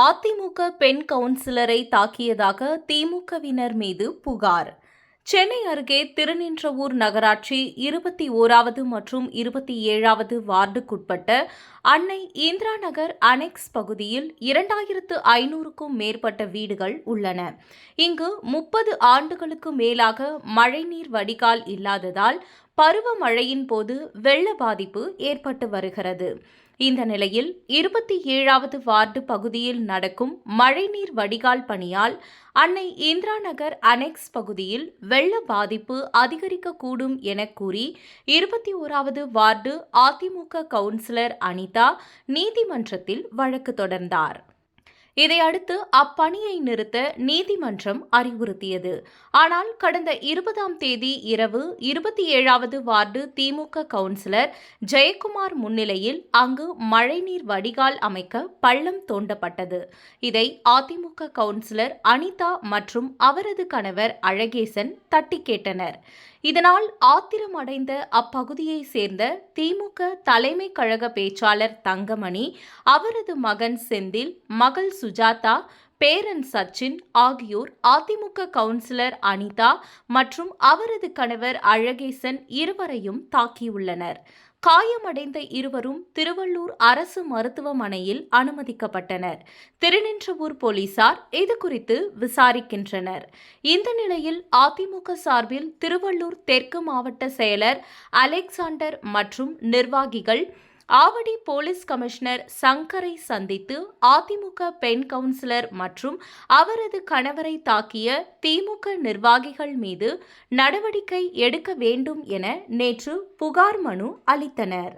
அதிமுக பெண் கவுன்சிலரை தாக்கியதாக திமுகவினர் மீது புகார். சென்னை அருகே திருநின்றவூர் நகராட்சி 21வது மற்றும் 27வது வார்டுக்குட்பட்ட அன்னை இந்திரா நகர் அனெக்ஸ் பகுதியில் 2500க்கும் மேற்பட்ட வீடுகள் உள்ளன. இங்கு 30 ஆண்டுகளுக்கு மேலாக மழைநீர் வடிகால் இல்லாததால் பருவமழையின் போது வெள்ள பாதிப்பு ஏற்பட்டு வருகிறது. இந்த நிலையில் 27வது வார்டு பகுதியில் நடக்கும் மழைநீர் வடிகால் பணியால் அன்னை இந்திரா நகர் அனெக்ஸ் பகுதியில் வெள்ள பாதிப்பு அதிகரிக்கக்கூடும் என கூறி 21வது வார்டு அதிமுக கவுன்சிலர் அனிதா நீதிமன்றத்தில் வழக்கு தொடர்ந்தார். இதையடுத்து அப்பணியை நிறுத்த நீதிமன்றம் அறிவுறுத்தியது. ஆனால் கடந்த 20ஆம் தேதி இரவு 27வது வார்டு திமுக கவுன்சிலர் ஜெயக்குமார் முன்னிலையில் அங்கு மழைநீர் வடிகால் அமைக்க பள்ளம் தோண்டப்பட்டது. இதை அதிமுக கவுன்சிலர் அனிதா மற்றும் அவரது கணவர் அழகேசன் தட்டி கேட்டனர். இதனால் ஆத்திரமடைந்த அப்பகுதியை சேர்ந்த திமுக தலைமை கழக பேச்சாளர் தங்கமணி, அவரது மகன் செந்தில், மகள் சுஜாதா, பேரன் சச்சின் ஆகியோர் அதிமுக கவுன்சிலர் அனிதா மற்றும் அவரது கணவர் அழகேசன் இருவரையும் தாக்கியுள்ளனர். காயமடைந்த இருவரும் திருவள்ளூர் அரசு மருத்துவமனையில் அனுமதிக்கப்பட்டனர். திருநின்றவூர் போலீசார் இதுகுறித்து விசாரிக்கின்றனர். இந்த நிலையில் அதிமுக சார்பில் திருவள்ளூர் தெற்கு மாவட்ட செயலர் அலெக்சாண்டர் மற்றும் நிர்வாகிகள் ஆவடி போலீஸ் கமிஷனர் சங்கரை சந்தித்து அதிமுக பெண் கவுன்சிலர் மற்றும் அவரது கணவரை தாக்கிய திமுக நிர்வாகிகள் மீது நடவடிக்கை எடுக்க வேண்டும் என நேற்று புகார் மனு அளித்தனர்.